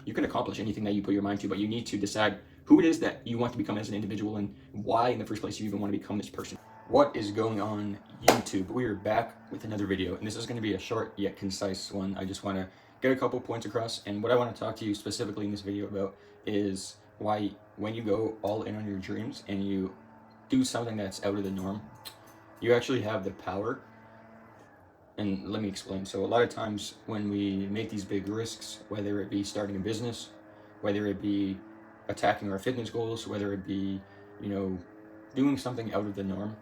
you can accomplish anything that you put your mind to, but you need to decide who it is that you want to become as an individual and why in the first place you even want to become this person. What is going on YouTube? We are back with another video, and this is going to be a short yet concise one. I just want to get a couple points across, and what I want to talk to you specifically in this video about is why when you go all in on your dreams and you do something that's out of the norm, you actually have the power. And let me explain. So a lot of times when we make these big risks, whether it be starting a business, whether it be attacking our fitness goals, whether it be, doing something out of the norm,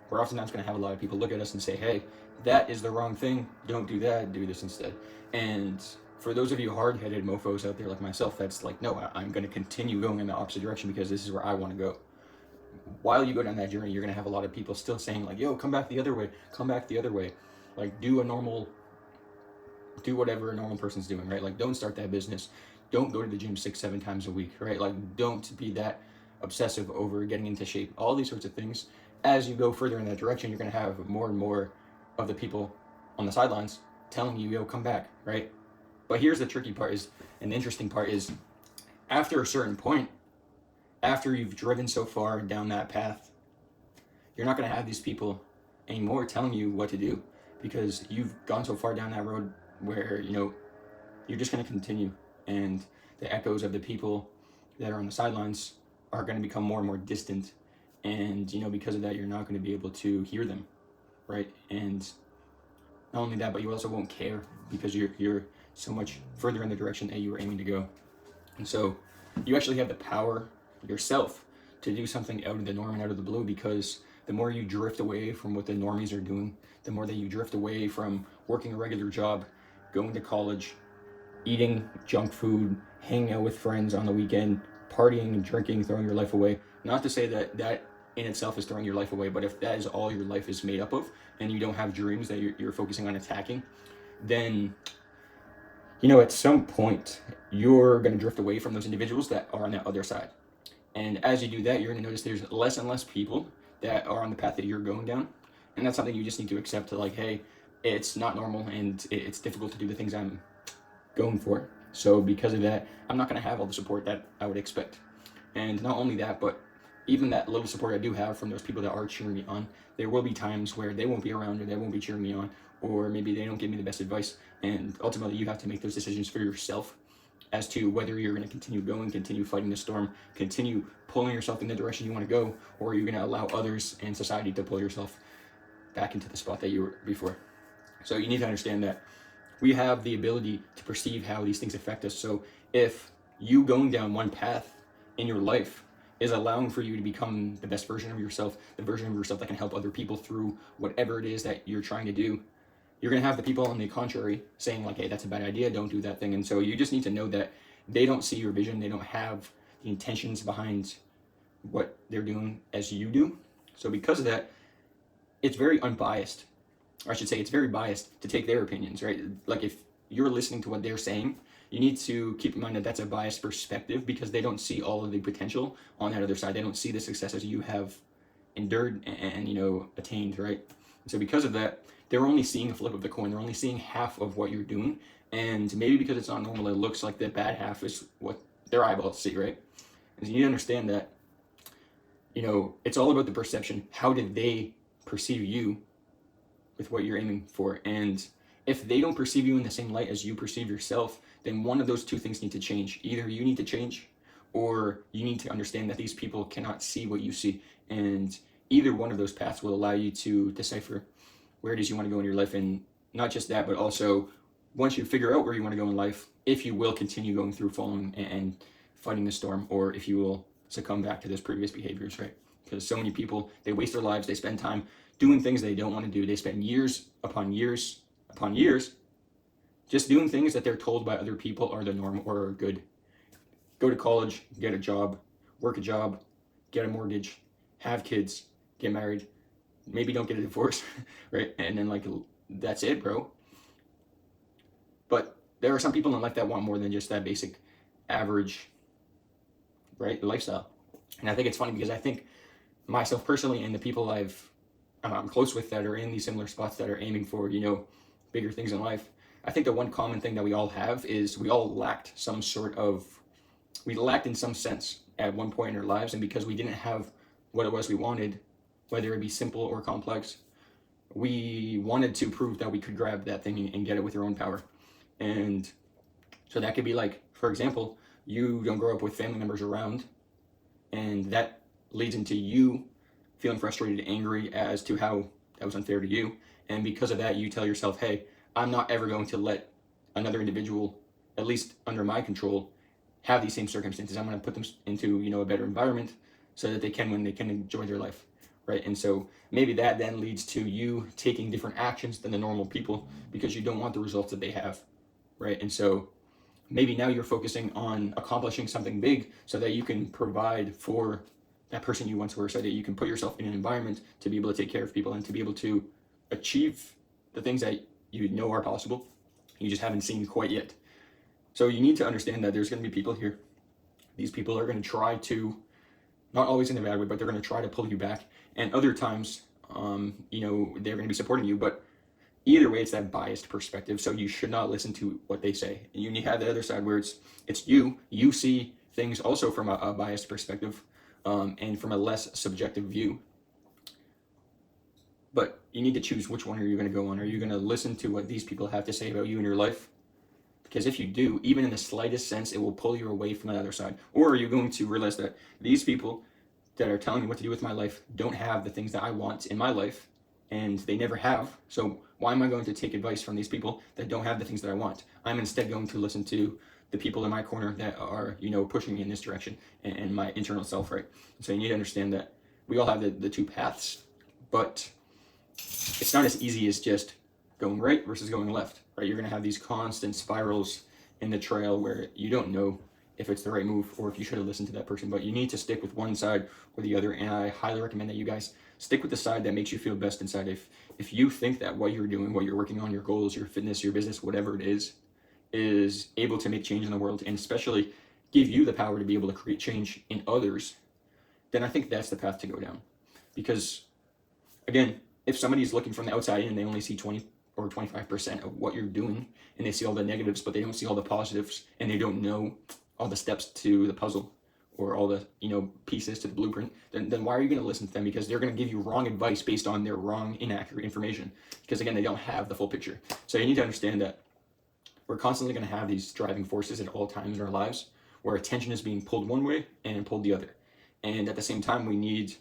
we're oftentimes going to have a lot of people look at us and say, hey, that is the wrong thing. Don't do that. Do this instead. And for those of you hard-headed mofos out there like myself, that's like, no, I'm going to continue going in the opposite direction because this is where I want to go. While you go down that journey, you're going to have a lot of people still saying like, yo, come back the other way. Come back the other way. Like, do whatever a normal person's doing, right? Like, don't start that business. Don't go to the gym 6-7 times a week, right? Like, don't be that obsessive over getting into shape. All these sorts of things. As you go further in that direction, you're going to have more and more of the people on the sidelines telling you, yo, come back, right? But here's the tricky part and the interesting part is, after a certain point, after you've driven so far down that path, you're not going to have these people anymore telling you what to do, because you've gone so far down that road where, you're just going to continue, and the echoes of the people that are on the sidelines are going to become more and more distant. And, because of that, you're not going to be able to hear them, right? And not only that, but you also won't care because you're so much further in the direction that you were aiming to go. And so you actually have the power yourself to do something out of the norm and out of the blue, because the more you drift away from what the normies are doing, the more that you drift away from working a regular job, going to college, eating junk food, hanging out with friends on the weekend, partying and drinking, throwing your life away. Not to say that that in itself is throwing your life away, but if that is all your life is made up of, and you don't have dreams that you're focusing on attacking, then, at some point, you're going to drift away from those individuals that are on that other side. And as you do that, you're going to notice there's less and less people that are on the path that you're going down. And that's something you just need to accept, to like, hey, it's not normal and it's difficult to do the things I'm going for. So because of that, I'm not going to have all the support that I would expect. And not only that, but even that little support I do have from those people that are cheering me on, there will be times where they won't be around, or they won't be cheering me on, or maybe they don't give me the best advice. And ultimately, you have to make those decisions for yourself as to whether you're going to continue going, continue fighting the storm, continue pulling yourself in the direction you want to go, or you're going to allow others and society to pull yourself back into the spot that you were before. So you need to understand that we have the ability to perceive how these things affect us. So if you going down one path in your life is allowing for you to become the best version of yourself, the version of yourself that can help other people through whatever it is that you're trying to do, you're going to have the people on the contrary saying like, hey, that's a bad idea, don't do that thing. And so you just need to know that they don't see your vision, they don't have the intentions behind what they're doing as you do. So because of that, it's very unbiased, or I should say it's very biased to take their opinions, right? Like, if you're listening to what they're saying, you need to keep in mind that that's a biased perspective, because they don't see all of the potential on that other side. They don't see the successes you have endured and attained, right? And so because of that, they're only seeing a flip of the coin. They're only seeing half of what you're doing. And maybe because it's not normal, it looks like the bad half is what their eyeballs see, right? And so you need to understand that, it's all about the perception. How did they perceive you with what you're aiming for? And if they don't perceive you in the same light as you perceive yourself, then one of those two things need to change. Either you need to change, or you need to understand that these people cannot see what you see. And either one of those paths will allow you to decipher where it is you want to go in your life. And not just that, but also once you figure out where you want to go in life, if you will continue going through following and fighting the storm, or if you will succumb back to those previous behaviors, right? Because so many people, they waste their lives, they spend time doing things they don't want to do. They spend years upon years upon years just doing things that they're told by other people are the norm or are good. Go to college, get a job, work a job, get a mortgage, have kids, get married, maybe don't get a divorce, right? And then that's it, bro. But there are some people in life that want more than just that basic average, right, lifestyle. And I think it's funny because I think myself personally and the people I'm close with that are in these similar spots that are aiming for, bigger things in life, I think the one common thing that we all have is we all lacked we lacked in some sense at one point in our lives, and because we didn't have what it was we wanted, whether it be simple or complex, we wanted to prove that we could grab that thing and get it with your own power. And so that could be like, for example, you don't grow up with family members around, and that leads into you feeling frustrated and angry as to how that was unfair to you. And because of that, you tell yourself, hey, I'm not ever going to let another individual, at least under my control, have these same circumstances. I'm going to put them into, a better environment so that they can enjoy their life, right? And so maybe that then leads to you taking different actions than the normal people because you don't want the results that they have, right? And so maybe now you're focusing on accomplishing something big so that you can provide for that person you once were, so that you can put yourself in an environment to be able to take care of people and to be able to achieve the things that you know are possible. You just haven't seen quite yet. So you need to understand that there's going to be people here. These people are going to try to, not always in a bad way, but they're going to try to pull you back. And other times, they're going to be supporting you. But either way, it's that biased perspective. So you should not listen to what they say. And you have the other side where it's you see things also from a biased perspective, and from a less subjective view. But you need to choose which one are you going to go on. Are you going to listen to what these people have to say about you and your life? Because if you do, even in the slightest sense, it will pull you away from the other side. Or are you going to realize that these people that are telling me what to do with my life don't have the things that I want in my life, and they never have. So why am I going to take advice from these people that don't have the things that I want? I'm instead going to listen to the people in my corner that are, pushing me in this direction, and my internal self, right? So you need to understand that we all have the two paths, but it's not as easy as just going right versus going left, right? You're going to have these constant spirals in the trail where you don't know if it's the right move or if you should have listened to that person, but you need to stick with one side or the other. And I highly recommend that you guys stick with the side that makes you feel best inside. If you think that what you're doing, what you're working on, your goals, your fitness, your business, whatever it is able to make change in the world, and especially give you the power to be able to create change in others, then I think that's the path to go down. Because again, if somebody's looking from the outside in and they only see 20 or 25% of what you're doing, and they see all the negatives, but they don't see all the positives, and they don't know all the steps to the puzzle or all the pieces to the blueprint, then why are you going to listen to them? Because they're going to give you wrong advice based on their wrong, inaccurate information, because again, they don't have the full picture. So you need to understand that we're constantly going to have these driving forces at all times in our lives where attention is being pulled one way and pulled the other, and at the same time we need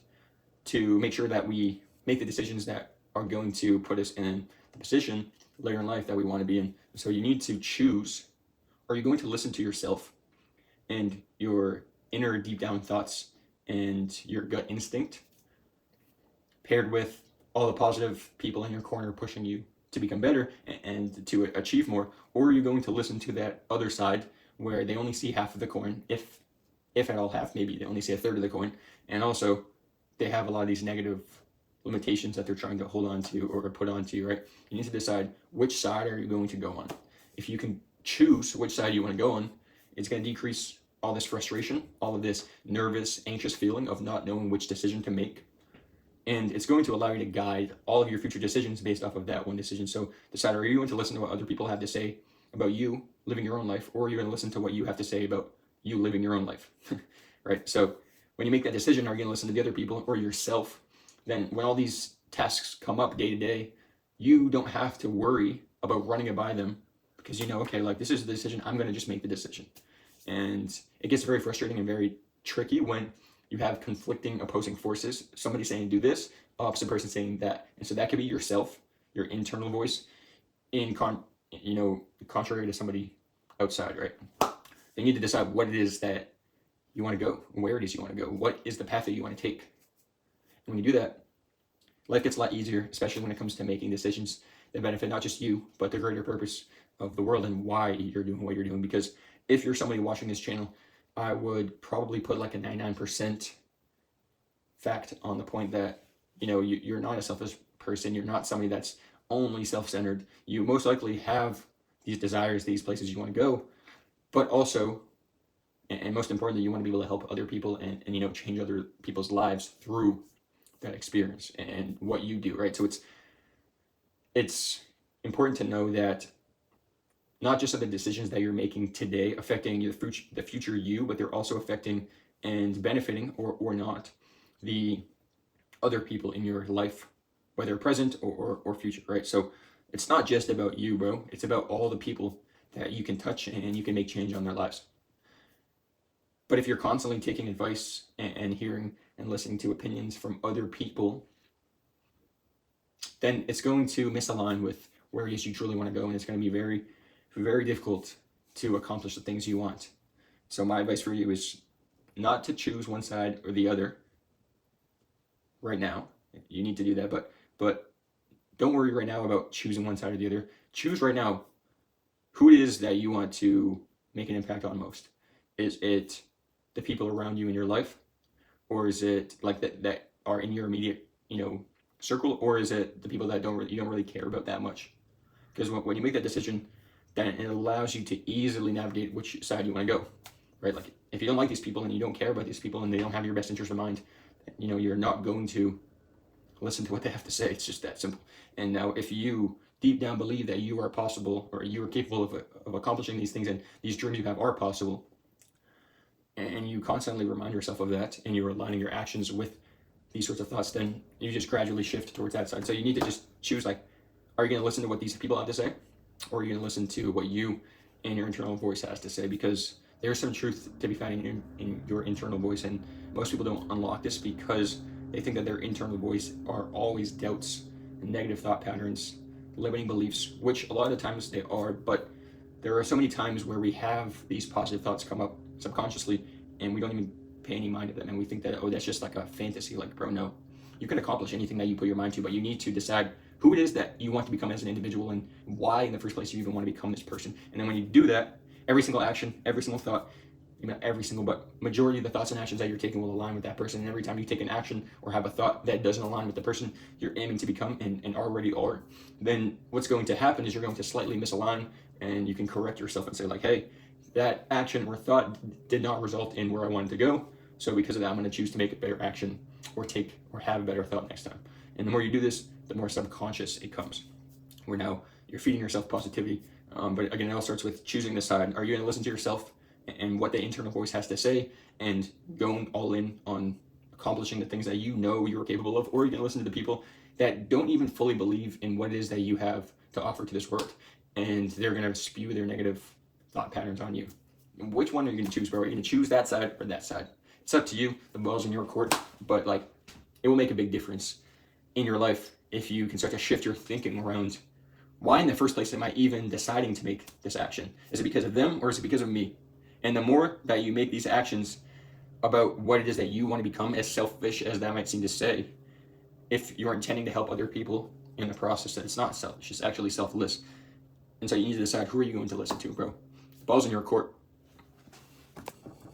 to make sure that we make the decisions that are going to put us in the position later in life that we want to be in. So you need to choose, are you going to listen to yourself and your inner deep down thoughts and your gut instinct, paired with all the positive people in your corner pushing you to become better and to achieve more? Or are you going to listen to that other side where they only see half of the coin, if at all half, maybe they only see a third of the coin, and also they have a lot of these negative limitations that they're trying to hold on to or put onto you, right? You need to decide which side are you going to go on. If you can choose which side you want to go on, it's going to decrease all this frustration, all of this nervous, anxious feeling of not knowing which decision to make. And it's going to allow you to guide all of your future decisions based off of that one decision. So decide, are you going to listen to what other people have to say about you living your own life, or are you going to listen to what you have to say about you living your own life, right? So when you make that decision, are you going to listen to the other people or yourself? Then when all these tasks come up day to day, you don't have to worry about running it by them, because okay, like, this is the decision, I'm going to just make the decision. And it gets very frustrating and very tricky when you have conflicting, opposing forces, somebody saying do this, opposite person saying that. And so that could be yourself, your internal voice, contrary to somebody outside, right? You need to decide what it is that you want to go, where it is you want to go, what is the path that you want to take. And when you do that, life gets a lot easier, especially when it comes to making decisions that benefit not just you, but the greater purpose of the world and why you're doing what you're doing. Because if you're somebody watching this channel, I would probably put like a 99% fact on the point that, you're not a selfish person. You're not somebody that's only self-centered. You most likely have these desires, these places you want to go, but also, and most importantly, you want to be able to help other people and change other people's lives through that experience and what you do, right? So it's important to know that not just of the decisions that you're making today affecting the future you, but they're also affecting and benefiting or not the other people in your life, whether present or future, right? So it's not just about you, bro. It's about all the people that you can touch and you can make change on their lives. But if you're constantly taking advice and hearing and listening to opinions from other people, then it's going to misalign with where it is you truly want to go, and it's going to be very, very difficult to accomplish the things you want. So my advice for you is not to choose one side or the other right now. You need to do that, but don't worry right now about choosing one side or the other. Choose right now who it is that you want to make an impact on most. Is it the people around you in your life, or is it like that are in your immediate, circle, or is it the people that you don't really care about that much? Because when you make that decision, then it allows you to easily navigate which side you want to go, right? Like if you don't like these people and you don't care about these people and they don't have your best interest in mind, you're not going to listen to what they have to say. It's just that simple. And now if you deep down believe that you are possible, or you are capable of accomplishing these things, and these dreams you have are possible, and you constantly remind yourself of that, and you're aligning your actions with these sorts of thoughts, then you just gradually shift towards that side. So you need to just choose, like, are you going to listen to what these people have to say, or are you going to listen to what you and your internal voice has to say? Because there's some truth to be found in your internal voice, and most people don't unlock this because they think that their internal voice are always doubts and negative thought patterns, limiting beliefs, which a lot of the times they are, but there are so many times where we have these positive thoughts come up subconsciously and we don't even pay any mind to them, and we think that, oh, that's just like a fantasy. Like, bro, no. You can accomplish anything that you put your mind to, but you need to decide who it is that you want to become as an individual and why in the first place you even want to become this person. And then when you do that, every single action, every single thought, but majority of the thoughts and actions that you're taking will align with that person. And every time you take an action or have a thought that doesn't align with the person you're aiming to become and already are, then what's going to happen is you're going to slightly misalign, and you can correct yourself and say, like, hey, that action or thought did not result in where I wanted to go. So because of that, I'm going to choose to make a better action or have a better thought next time. And the more you do this, the more subconscious it comes, where now you're feeding yourself positivity. But again, it all starts with choosing the side. Are you going to listen to yourself and what the internal voice has to say and going all in on accomplishing the things that you're capable of? Or are you going to listen to the people that don't even fully believe in what it is that you have to offer to this world, and they're going to spew their negative thought patterns on you? Which one are you going to choose, bro? Are you going to choose that side or that side? It's up to you. The ball's in your court, but like, it will make a big difference in your life if you can start to shift your thinking around, why in the first place am I even deciding to make this action? Is it because of them, or is it because of me? And the more that you make these actions about what it is that you want to become, as selfish as that might seem to say, if you're intending to help other people in the process, then it's not selfish, it's actually selfless. And so you need to decide, who are you going to listen to, bro? The ball's in your court.